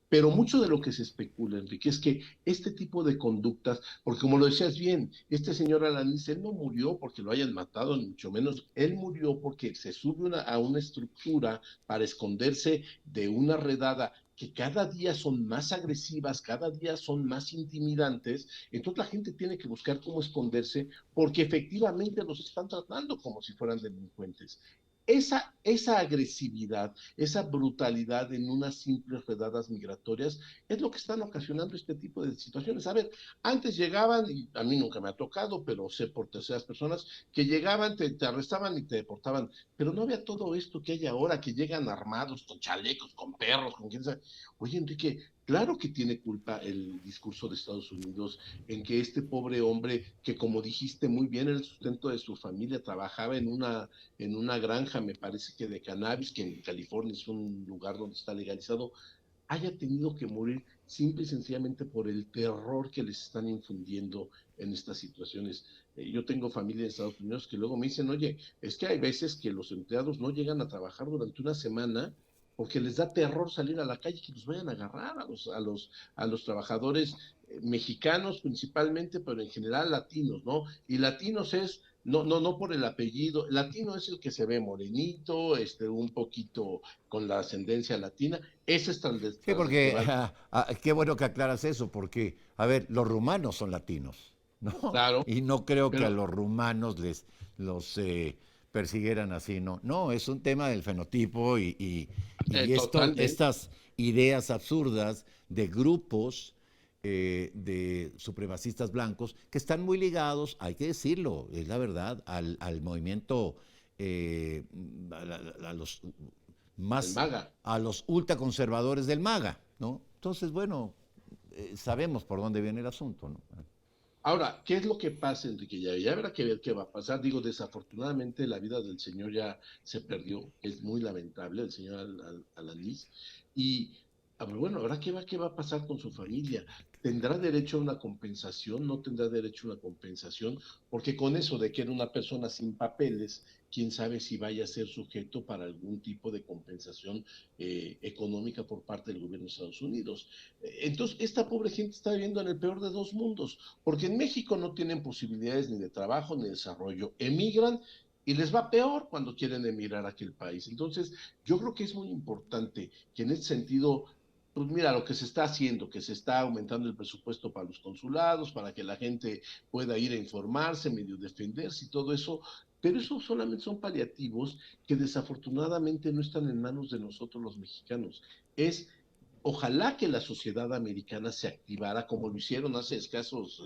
pero mucho de lo que se especula, Enrique, es que este tipo de conductas, porque como lo decías bien, este señor Alanis, él no murió porque lo hayan matado, ni mucho menos, él murió porque se sube a una estructura para esconderse de una redada que cada día son más agresivas, cada día son más intimidantes, entonces la gente tiene que buscar cómo esconderse porque efectivamente los están tratando como si fueran delincuentes. Esa agresividad, esa brutalidad en unas simples redadas migratorias es lo que están ocasionando este tipo de situaciones. A ver, antes llegaban, y a mí nunca me ha tocado, pero sé por terceras personas, que llegaban, te arrestaban y te deportaban, pero no había todo esto que hay ahora, que llegan armados, con chalecos, con perros, con quién sabe. Oye, Enrique, claro que tiene culpa el discurso de Estados Unidos en que este pobre hombre, que como dijiste muy bien, era el sustento de su familia, trabajaba en una granja, me parece que de cannabis, que en California es un lugar donde está legalizado, haya tenido que morir simple y sencillamente por el terror que les están infundiendo en estas situaciones. Yo tengo familia en Estados Unidos que luego me dicen, oye, es que hay veces que los empleados no llegan a trabajar durante una semana porque les da terror salir a la calle y que los vayan a agarrar a los trabajadores mexicanos principalmente, pero en general latinos, ¿no? Y latinos es no por el apellido. Latino es el que se ve morenito, un poquito con la ascendencia latina. Ese es Sí, tras del que porque va. qué bueno que aclaras eso, porque, a ver, los rumanos son latinos, ¿no? Claro, Y no creo que a pero los rumanos los persiguieran así, ¿no? No, es un tema del fenotipo totalmente. estas ideas absurdas de grupos de supremacistas blancos que están muy ligados, hay que decirlo, es la verdad, al movimiento, eh, a los El más MAGA. a los ultraconservadores del MAGA, ¿no? Entonces, bueno, sabemos por dónde viene el asunto, ¿no? Ahora, ¿qué es lo que pasa, Enrique? Ya habrá que ver qué va a pasar. Digo, desafortunadamente la vida del señor ya se perdió. Es muy lamentable, el señor Alanís. Y, bueno, ahora qué va a pasar con su familia. ¿Tendrá derecho a una compensación? ¿No tendrá derecho a una compensación? Porque con eso de que era una persona sin papeles, quién sabe si vaya a ser sujeto para algún tipo de compensación económica por parte del gobierno de Estados Unidos. Entonces, esta pobre gente está viviendo en el peor de dos mundos, porque en México no tienen posibilidades ni de trabajo ni de desarrollo. Emigran y les va peor cuando quieren emigrar a aquel país. Entonces, yo creo que es muy importante que en ese sentido, pues mira, lo que se está haciendo, que se está aumentando el presupuesto para los consulados, para que la gente pueda ir a informarse, medio defenderse y todo eso, pero eso solamente son paliativos que desafortunadamente no están en manos de nosotros los mexicanos. Es Ojalá que la sociedad americana se activara como lo hicieron hace escasos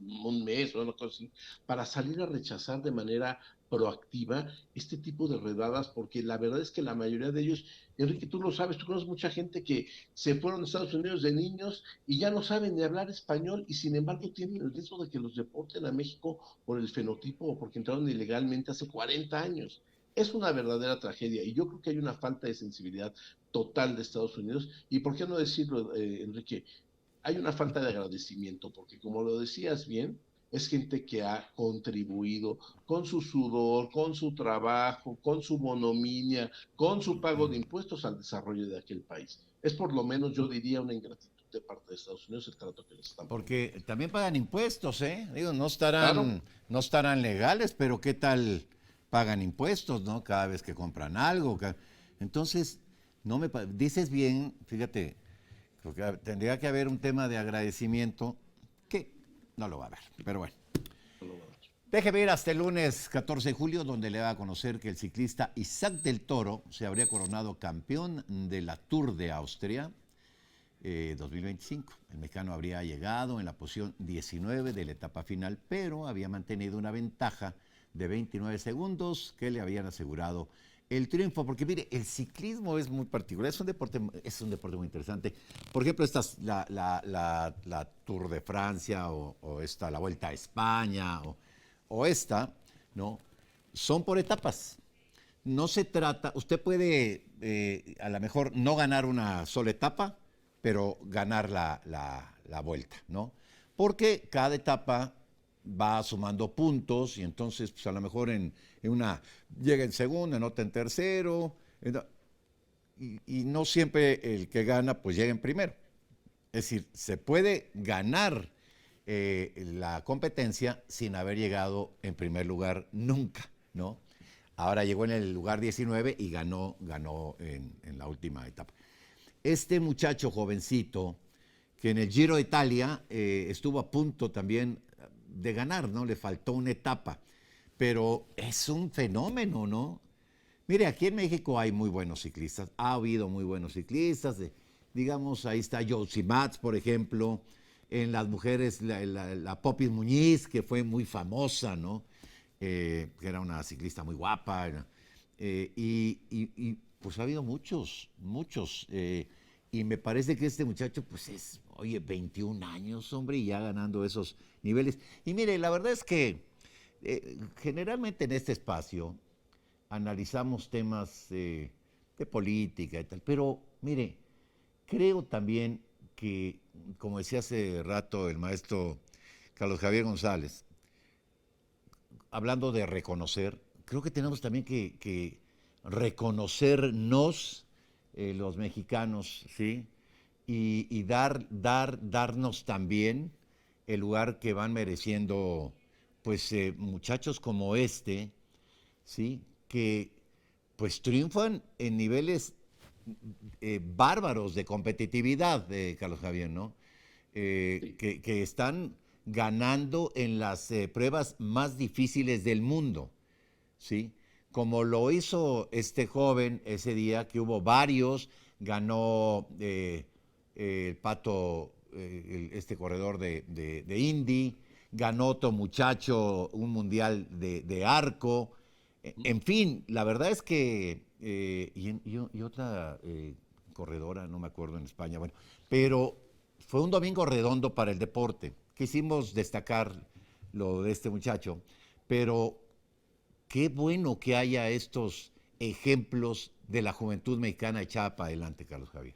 un mes o una cosa así, para salir a rechazar de manera proactiva este tipo de redadas, porque la verdad es que la mayoría de ellos, Enrique, tú lo sabes, tú conoces mucha gente que se fueron a Estados Unidos de niños y ya no saben ni hablar español y sin embargo tienen el riesgo de que los deporten a México por el fenotipo o porque entraron ilegalmente hace 40 años. Es una verdadera tragedia y yo creo que hay una falta de sensibilidad total de Estados Unidos y por qué no decirlo, Enrique, hay una falta de agradecimiento, porque como lo decías bien, es gente que ha contribuido con su sudor, con su trabajo, con su bonominia, con su pago de impuestos al desarrollo de aquel país. Es por lo menos, yo diría, una ingratitud de parte de Estados Unidos el trato que les están poniendo. Porque también pagan impuestos, ¿eh? Digo, Claro, no estarán legales, pero ¿qué tal pagan impuestos, ¿no? Cada vez que compran algo. Entonces, no me dices bien, fíjate, porque tendría que haber un tema de agradecimiento que no lo va a haber, pero bueno. Déjeme ir hasta el lunes 14 de julio, donde le va a conocer que el ciclista Isaac del Toro se habría coronado campeón de la Tour de Austria 2025. El mexicano habría llegado en la posición 19 de la etapa final, pero había mantenido una ventaja de 29 segundos que le habían asegurado el triunfo, porque mire, el ciclismo es muy particular, es un deporte muy interesante. Por ejemplo, la Tour de Francia o la Vuelta a España o esta, ¿no? Son por etapas. No se trata, usted puede a lo mejor no ganar una sola etapa, pero ganar la vuelta, ¿no? Porque cada etapa va sumando puntos y entonces pues a lo mejor en una llega en segundo, en otra en tercero, y no siempre el que gana pues llega en primero. Es decir, se puede ganar la competencia sin haber llegado en primer lugar nunca, ¿no? Ahora llegó en el lugar 19 y ganó en la última etapa. Este muchacho jovencito, que en el Giro de Italia estuvo a punto también de ganar, ¿no? Le faltó una etapa, pero es un fenómeno, ¿no? Mire, aquí en México hay muy buenos ciclistas, ha habido muy buenos ciclistas, digamos, ahí está Josie Mats, por ejemplo, en las mujeres, la Popis Muñiz, que fue muy famosa, ¿no? Que era una ciclista muy guapa, y pues ha habido muchos, y me parece que este muchacho, pues es, oye, 21 años, hombre, y ya ganando esos niveles. Y mire, la verdad es que generalmente en este espacio analizamos temas de política y tal, pero mire, creo también que, como decía hace rato el maestro Carlos Javier González, hablando de reconocer, creo que tenemos también que reconocernos los mexicanos, ¿sí? Y darnos también el lugar que van mereciendo, pues, muchachos como este, ¿sí? Que, pues, triunfan en niveles bárbaros de competitividad, Carlos Javier, ¿no? Que están ganando en las pruebas más difíciles del mundo, ¿sí? Como lo hizo este joven ese día, que hubo varios, ganó el Pato, este corredor de Indy, ganó otro muchacho un mundial de arco, en fin, la verdad es que, y otra corredora, no me acuerdo en España, bueno, pero fue un domingo redondo para el deporte. Quisimos destacar lo de este muchacho, pero qué bueno que haya estos ejemplos de la juventud mexicana echada para adelante, Carlos Javier.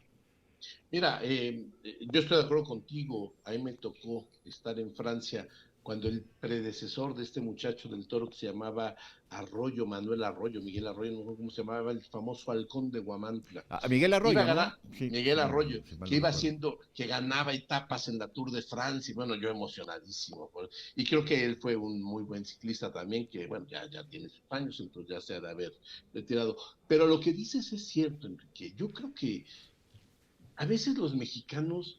Mira, yo estoy de acuerdo contigo. A mí me tocó estar en Francia cuando el predecesor de este muchacho del Toro, que se llamaba Arroyo, Manuel Arroyo, Miguel Arroyo, no sé cómo se llamaba, el famoso halcón de Guamantla, A Miguel iba a Arroyo, ganar, ¿no? Sí, Miguel Arroyo, si mal que no iba recuerdo. haciendo, que ganaba etapas en la Tour de Francia, y bueno, yo emocionadísimo. Y creo que él fue un muy buen ciclista también, que bueno, ya tiene sus años, entonces ya se ha de haber retirado. Pero lo que dices es cierto, Enrique. Yo creo que a veces los mexicanos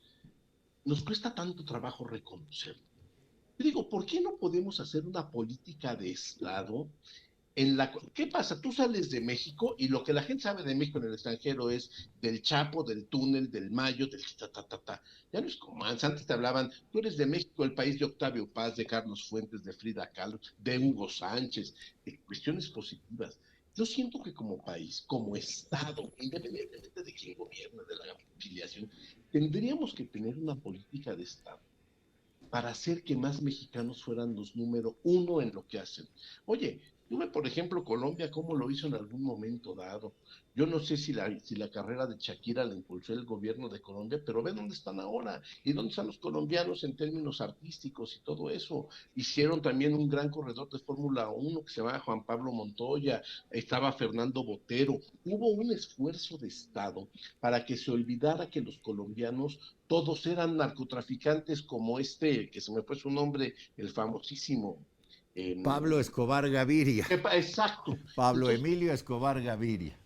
nos cuesta tanto trabajo reconocerlo. Yo digo, ¿por qué no podemos hacer una política de Estado en la... ¿Qué pasa? Tú sales de México y lo que la gente sabe de México en el extranjero es del Chapo, del túnel, del Mayo, del ta. Ya no es como antes te hablaban, tú eres de México, el país de Octavio Paz, de Carlos Fuentes, de Frida Kahlo, de Hugo Sánchez, de cuestiones positivas. Yo siento que como país, como Estado, independientemente de quién gobierne, de la afiliación, tendríamos que tener una política de Estado para hacer que más mexicanos fueran los número uno en lo que hacen. Oye, tú ve, por ejemplo, Colombia, cómo lo hizo en algún momento dado. Yo no sé si la carrera de Shakira la impulsó el gobierno de Colombia, pero ve dónde están ahora y dónde están los colombianos en términos artísticos y todo eso. Hicieron también un gran corredor de Fórmula 1 que se llama Juan Pablo Montoya, estaba Fernando Botero. Hubo un esfuerzo de Estado para que se olvidara que los colombianos todos eran narcotraficantes como este, que se me fue su nombre, el famosísimo. Pablo Escobar Gaviria. Exacto. Pablo Entonces, Emilio Escobar Gaviria.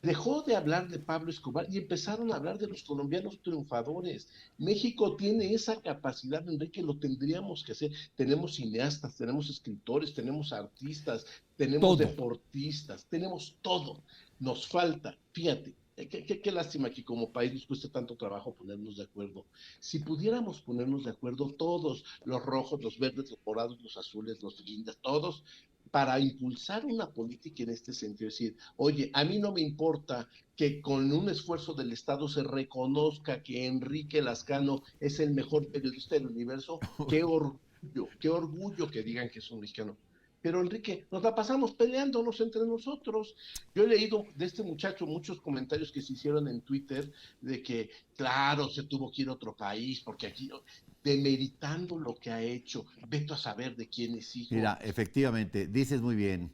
dejó de hablar de Pablo Escobar y empezaron a hablar de los colombianos triunfadores. México tiene esa capacidad, Enrique, lo tendríamos que hacer. Tenemos cineastas, tenemos escritores, tenemos artistas, tenemos Todo. deportistas, tenemos todo. Nos falta, fíjate, qué lástima que como país nos cueste tanto trabajo ponernos de acuerdo. Si pudiéramos ponernos de acuerdo todos, los rojos, los verdes, los morados, los azules, los guindas, todos, para impulsar una política en este sentido. Es decir, oye, a mí no me importa que con un esfuerzo del Estado se reconozca que Enrique Lascano es el mejor periodista del universo. Qué orgullo que digan que es un mexicano. Pero Enrique, nos la pasamos peleándonos entre nosotros. Yo he leído de este muchacho muchos comentarios que se hicieron en Twitter de que, claro, se tuvo que ir a otro país, porque aquí, demeritando lo que ha hecho, vete a saber de quién es hijo. Mira, efectivamente, dices muy bien,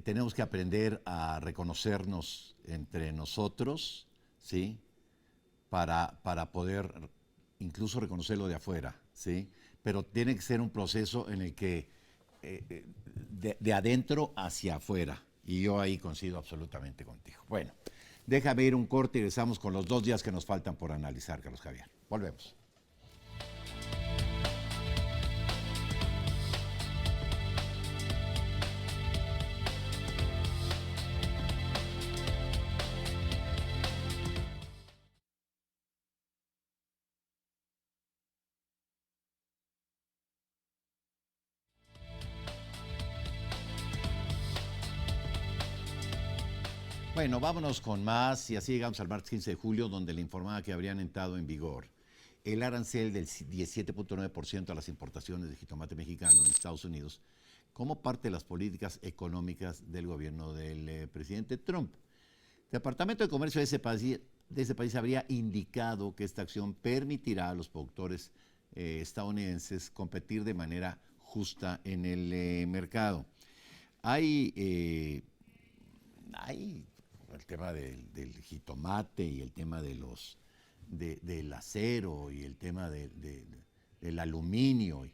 tenemos que aprender a reconocernos entre nosotros, ¿sí? Para poder incluso reconocerlo de afuera, ¿sí? Pero tiene que ser un proceso en el que de adentro hacia afuera. Y yo ahí coincido absolutamente contigo. Bueno, déjame ir un corte y regresamos con los 2 días que nos faltan por analizar, Carlos Javier. Volvemos. Bueno, vámonos con más y así llegamos al martes 15 de julio, donde le informaba que habrían entrado en vigor el arancel del 17.9% a las importaciones de jitomate mexicano en Estados Unidos como parte de las políticas económicas del gobierno del presidente Trump. El Departamento de Comercio de ese país habría indicado que esta acción permitirá a los productores estadounidenses competir de manera justa en el mercado. Hay el tema del jitomate y el tema del acero y el tema del aluminio.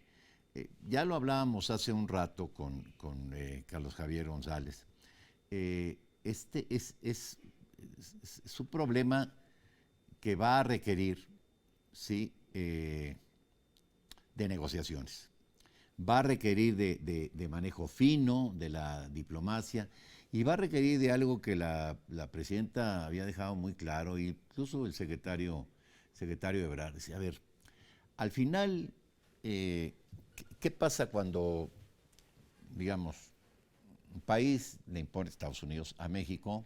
Ya lo hablábamos hace un rato con Carlos Javier González. Este es un problema que va a requerir, ¿sí? De negociaciones. Va a requerir de manejo fino, de la diplomacia, y va a requerir de algo que la presidenta había dejado muy claro, incluso el secretario Ebrard. Decía, a ver, al final, ¿qué pasa cuando, digamos, un país le impone, Estados Unidos, a México,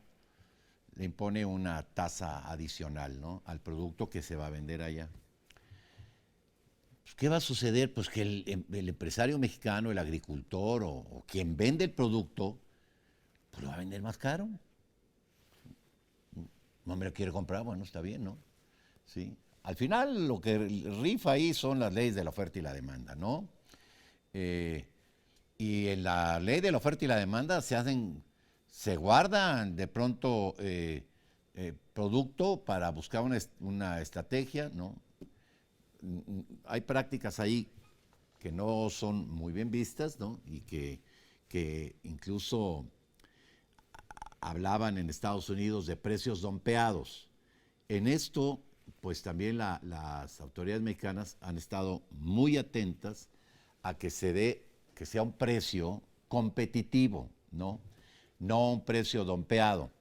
le impone una tasa adicional, ¿no?, al producto que se va a vender allá? Pues, ¿qué va a suceder? Pues que el empresario mexicano, el agricultor o quien vende el producto, pues lo va a vender más caro. No me lo quiere comprar, bueno, está bien, ¿no? Sí. Al final lo que rifa ahí son las leyes de la oferta y la demanda, ¿no? Y en la ley de la oferta y la demanda se guardan de pronto producto para buscar una estrategia, ¿no? Hay prácticas ahí que no son muy bien vistas, ¿no? Y que incluso hablaban en Estados Unidos de precios dompeados. En esto, pues también las autoridades mexicanas han estado muy atentas a que sea un precio competitivo, ¿no? No un precio dompeado.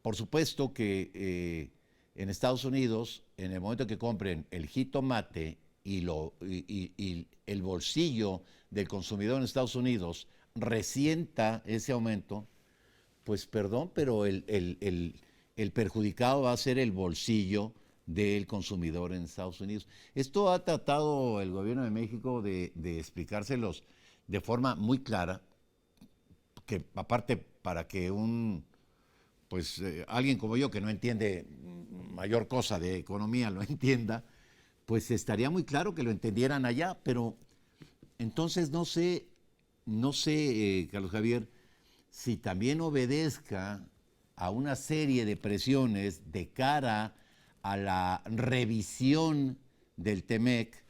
Por supuesto que en Estados Unidos, en el momento que compren el jitomate y el bolsillo del consumidor en Estados Unidos resienta ese aumento, pues perdón, pero el perjudicado va a ser el bolsillo del consumidor en Estados Unidos. Esto ha tratado el gobierno de México de explicárselos de forma muy clara, que aparte para que alguien como yo que no entiende mayor cosa de economía lo entienda, pues estaría muy claro que lo entendieran allá, pero entonces no sé, Carlos Javier, si también obedezca a una serie de presiones de cara a la revisión del TEMEC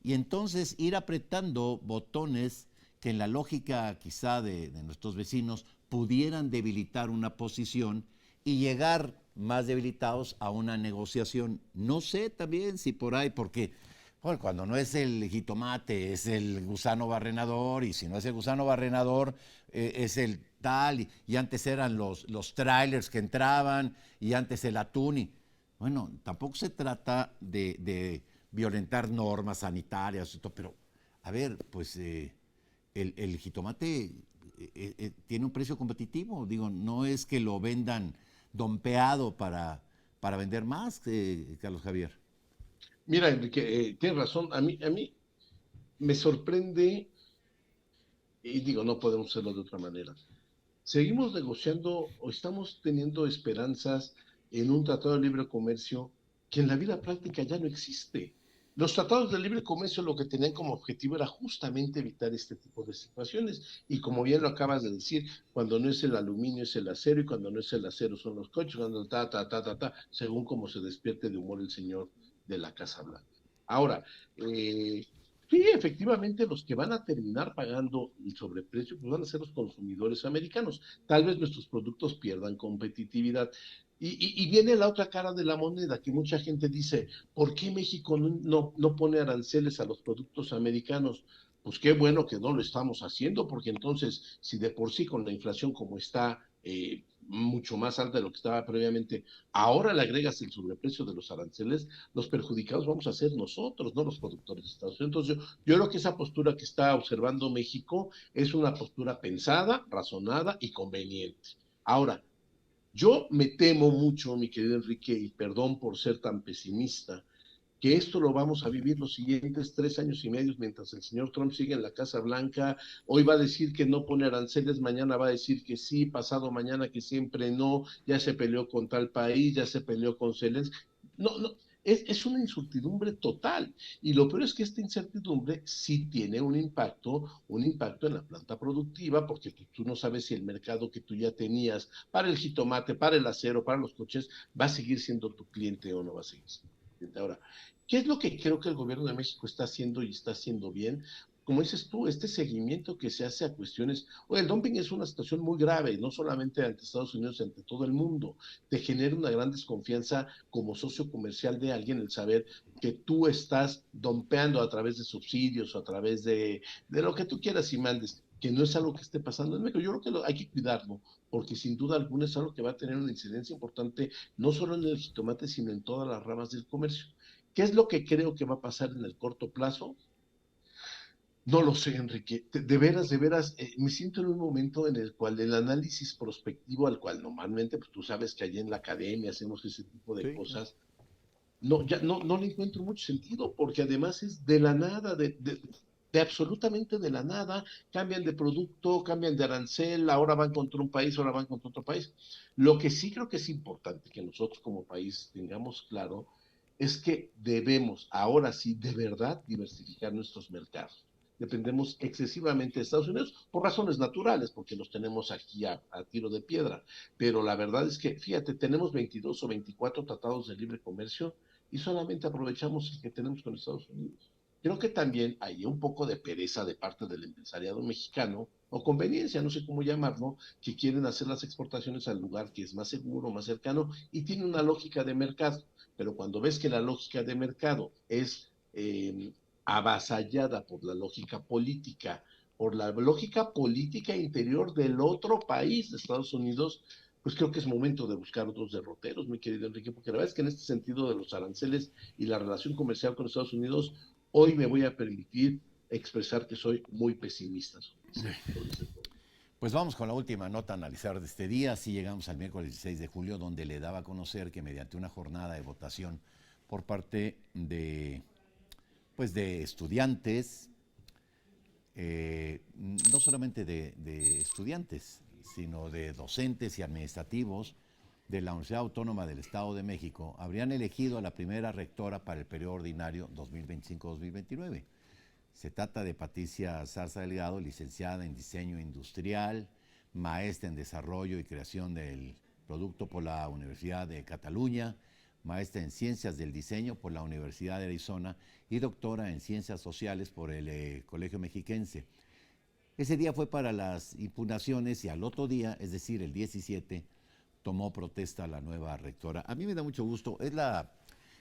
y entonces ir apretando botones que en la lógica quizá de nuestros vecinos pudieran debilitar una posición y llegar más debilitados a una negociación. No sé también si por ahí, porque bueno, cuando no es el jitomate, es el gusano barrenador, y si no es el gusano barrenador, es el tal, y antes eran los trailers que entraban, y antes el atún. Bueno, tampoco se trata de violentar normas sanitarias, pero a ver, pues el jitomate tiene un precio competitivo. Digo, no es que lo vendan dompeado para vender más, Carlos Javier. Mira, Enrique, tienes razón. A mí me sorprende, y digo, no podemos hacerlo de otra manera. Seguimos negociando o estamos teniendo esperanzas en un tratado de libre comercio que en la vida práctica ya no existe. Los tratados de libre comercio lo que tenían como objetivo era justamente evitar este tipo de situaciones. Y como bien lo acabas de decir, cuando no es el aluminio es el acero y cuando no es el acero son los coches, cuando según como se despierte de humor el señor de la Casa Blanca. Ahora, sí, efectivamente, los que van a terminar pagando el sobreprecio pues van a ser los consumidores americanos. Tal vez nuestros productos pierdan competitividad. Y viene la otra cara de la moneda, que mucha gente dice, ¿por qué México no pone aranceles a los productos americanos? Pues qué bueno que no lo estamos haciendo, porque entonces, si de por sí con la inflación como está mucho más alta de lo que estaba previamente, ahora le agregas el sobreprecio de los aranceles, los perjudicados vamos a ser nosotros, no los productores de Estados Unidos. Entonces, yo creo que esa postura que está observando México es una postura pensada, razonada y conveniente. Ahora, yo me temo mucho, mi querido Enrique, y perdón por ser tan pesimista, que esto lo vamos a vivir los siguientes 3 años y medio mientras el señor Trump sigue en la Casa Blanca. Hoy va a decir que no pone aranceles, mañana va a decir que sí, pasado mañana que siempre no, ya se peleó con tal país, ya se peleó con Zelensky. No, no, es una incertidumbre total. Y lo peor es que esta incertidumbre sí tiene un impacto en la planta productiva, porque tú no sabes si el mercado que tú ya tenías para el jitomate, para el acero, para los coches, va a seguir siendo tu cliente o no va a seguir siendo tu cliente. Ahora, ¿qué es lo que creo que el gobierno de México está haciendo y está haciendo bien? Como dices tú, este seguimiento que se hace a cuestiones, oye, el dumping es una situación muy grave, no solamente ante Estados Unidos, ante todo el mundo. Te genera una gran desconfianza como socio comercial de alguien el saber que tú estás dompeando a través de subsidios o a través de lo que tú quieras y mandes, que no es algo que esté pasando en México. Yo creo que hay que cuidarlo, porque sin duda alguna es algo que va a tener una incidencia importante, no solo en el jitomate, sino en todas las ramas del comercio. ¿Qué es lo que creo que va a pasar en el corto plazo? No lo sé, Enrique. De veras, me siento en un momento en el cual el análisis prospectivo, al cual normalmente, pues tú sabes que allí en la academia hacemos ese tipo de Sí, claro. cosas, no, ya no le encuentro mucho sentido, porque además es de la nada, de absolutamente de la nada, cambian de producto, cambian de arancel, ahora van contra un país, ahora van contra otro país. Lo que sí creo que es importante que nosotros como país tengamos claro es que debemos, ahora sí, de verdad, diversificar nuestros mercados. Dependemos excesivamente de Estados Unidos por razones naturales, porque los tenemos aquí a tiro de piedra. Pero la verdad es que, fíjate, tenemos 22 o 24 tratados de libre comercio y solamente aprovechamos el que tenemos con Estados Unidos. Creo que también hay un poco de pereza de parte del empresariado mexicano, o conveniencia, no sé cómo llamarlo, que quieren hacer las exportaciones al lugar que es más seguro, más cercano, y tiene una lógica de mercado. Pero cuando ves que la lógica de mercado es avasallada por la lógica política interior del otro país de Estados Unidos, pues creo que es momento de buscar otros derroteros, mi querido Enrique, porque la verdad es que en este sentido de los aranceles y la relación comercial con Estados Unidos, hoy me voy a permitir expresar que soy muy pesimista sobre este tema. Pues vamos con la última nota a analizar de este día. Así llegamos al miércoles 16 de julio, donde le daba a conocer que mediante una jornada de votación por parte de estudiantes, no solamente de estudiantes, sino de docentes y administrativos de la Universidad Autónoma del Estado de México, habrían elegido a la primera rectora para el periodo ordinario 2025-2029. Se trata de Patricia Zarza Delgado, licenciada en Diseño Industrial, maestra en Desarrollo y Creación del Producto por la Universidad de Cataluña, maestra en Ciencias del Diseño por la Universidad de Arizona y doctora en Ciencias Sociales por el Colegio Mexiquense. Ese día fue para las impugnaciones y al otro día, es decir, el 17, tomó protesta la nueva rectora. A mí me da mucho gusto, es la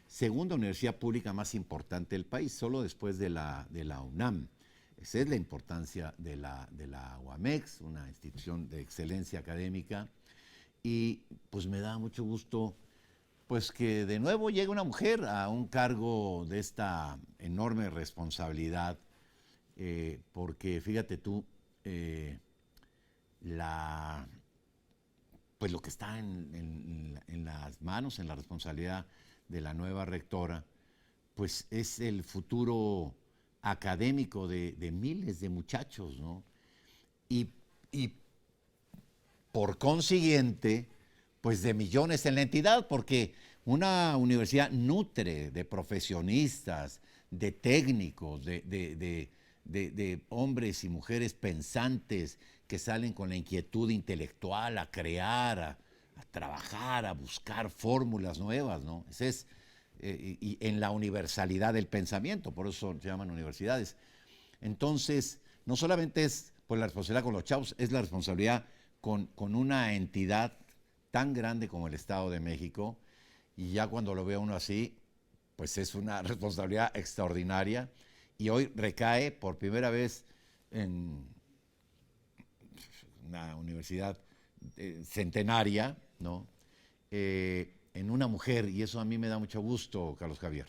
segunda universidad pública más importante del país, solo después de la UNAM. Esa es la importancia de la UAMEX, una institución de excelencia académica, y pues me da mucho gusto pues que de nuevo llegue una mujer a un cargo de esta enorme responsabilidad porque fíjate tú, pues lo que está en las manos, en la responsabilidad de la nueva rectora, pues es el futuro académico de miles de muchachos, ¿no? Y por consiguiente, pues de millones en la entidad, porque una universidad nutre de profesionistas, de técnicos, de hombres y mujeres pensantes que salen con la inquietud intelectual a crear, a trabajar, a buscar fórmulas nuevas, ¿no? Ese es, y en la universalidad del pensamiento, por eso se llaman universidades. Entonces, no solamente es pues, la responsabilidad con los chavos, es la responsabilidad con una entidad tan grande como el Estado de México, y ya cuando lo ve uno así, pues es una responsabilidad extraordinaria, y hoy recae por primera vez en una universidad centenaria, ¿no? En una mujer, y eso a mí me da mucho gusto, Carlos Javier.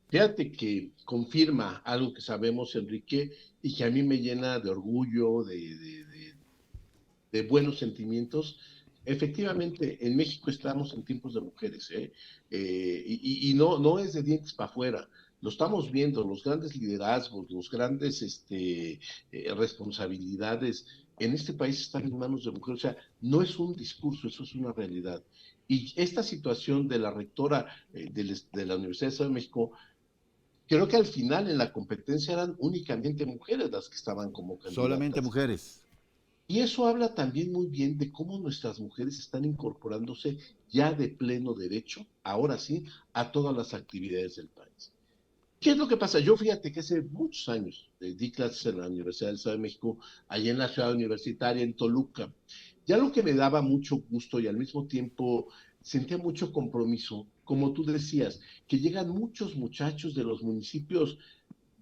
Fíjate que confirma algo que sabemos, Enrique, y que a mí me llena de orgullo, de buenos sentimientos. Efectivamente, en México estamos en tiempos de mujeres, ¿eh? Y no, no es de dientes para afuera. Lo estamos viendo, los grandes liderazgos, los grandes responsabilidades en este país están en manos de mujeres. O sea, no es un discurso, eso es una realidad. Y esta situación de la rectora de la Universidad de Estado de México, creo que al final en la competencia eran únicamente mujeres las que estaban como Solamente candidatas. mujeres. Y eso habla también muy bien de cómo nuestras mujeres están incorporándose ya de pleno derecho, ahora sí, a todas las actividades del país. ¿Qué es lo que pasa? Yo fíjate que hace muchos años di clases en la Universidad del Estado de México, allá en la ciudad universitaria, en Toluca. Ya lo que me daba mucho gusto y al mismo tiempo sentía mucho compromiso, como tú decías, que llegan muchos muchachos de los municipios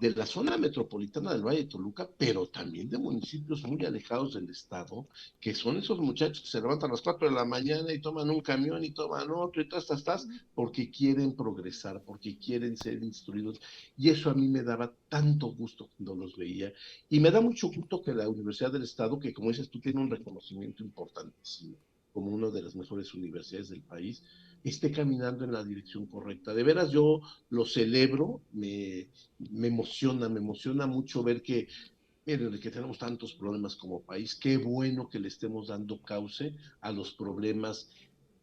de la zona metropolitana del Valle de Toluca, pero también de municipios muy alejados del estado, que son esos muchachos que se levantan a las 4 de la mañana y toman un camión y toman otro y tas, porque quieren progresar, porque quieren ser instruidos. Y eso a mí me daba tanto gusto cuando los veía. Y me da mucho gusto que la Universidad del Estado, que como dices tú, tiene un reconocimiento importantísimo como una de las mejores universidades del país, esté caminando en la dirección correcta. De veras, yo lo celebro, me emociona mucho ver que, miren, que tenemos tantos problemas como país, qué bueno que le estemos dando cauce a los problemas,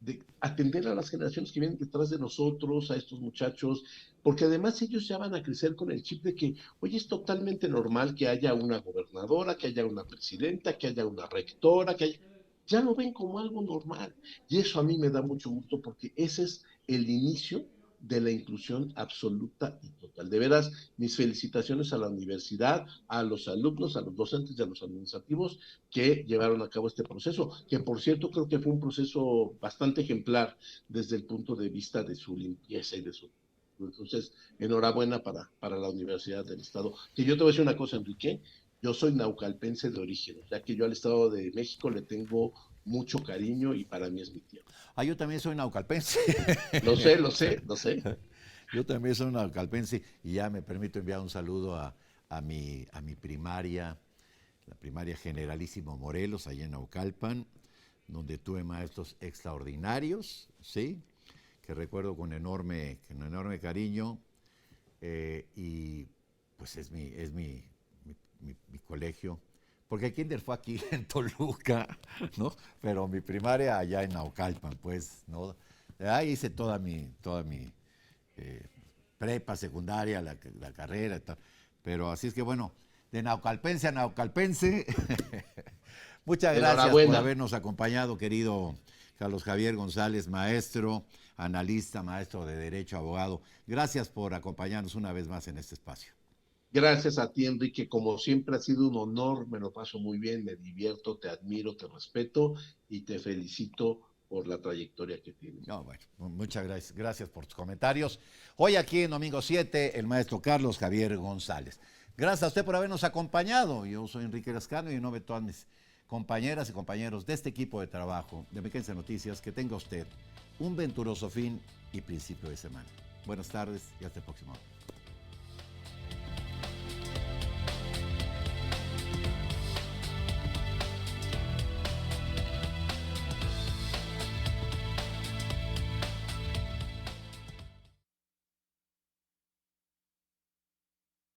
de atender a las generaciones que vienen detrás de nosotros, a estos muchachos, porque además ellos ya van a crecer con el chip de que, oye, es totalmente normal que haya una gobernadora, que haya una presidenta, que haya una rectora, que haya... Ya lo ven como algo normal. Y eso a mí me da mucho gusto porque ese es el inicio de la inclusión absoluta y total. De veras, mis felicitaciones a la universidad, a los alumnos, a los docentes y a los administrativos que llevaron a cabo este proceso, que por cierto creo que fue un proceso bastante ejemplar desde el punto de vista de su limpieza y de su... Entonces, enhorabuena para la Universidad del Estado. Que yo te voy a decir una cosa, Enrique, yo soy naucalpense de origen, ya que yo al Estado de México le tengo mucho cariño y para mí es mi tierra. Ah, yo también soy naucalpense. Lo sé, lo sé, lo sé. Yo también soy naucalpense y ya me permito enviar un saludo a mi primaria, la primaria Generalísimo Morelos, allá en Naucalpan, donde tuve maestros extraordinarios, ¿sí? Que recuerdo con enorme cariño, y pues es mi colegio. Porque el kinder fue aquí en Toluca, ¿no? Pero mi primaria allá en Naucalpan, pues, ¿no? Ahí hice toda mi prepa, secundaria, la carrera y tal. Pero así es que bueno, de naucalpense a naucalpense, muchas gracias por Enhorabuena. habernos acompañado, querido Carlos Javier González, maestro, analista, maestro de Derecho, abogado. Gracias por acompañarnos una vez más en este espacio. Gracias a ti, Enrique. Como siempre ha sido un honor, me lo paso muy bien, me divierto, te admiro, te respeto y te felicito por la trayectoria que tienes. No, bueno, muchas gracias, gracias por tus comentarios. Hoy aquí en Domingo 7, el maestro Carlos Javier González. Gracias a usted por habernos acompañado. Yo soy Enrique Lascano y en nombre de todas mis compañeras y compañeros de este equipo de trabajo de Mequense Noticias, que tenga usted un venturoso fin y principio de semana. Buenas tardes y hasta el próximo.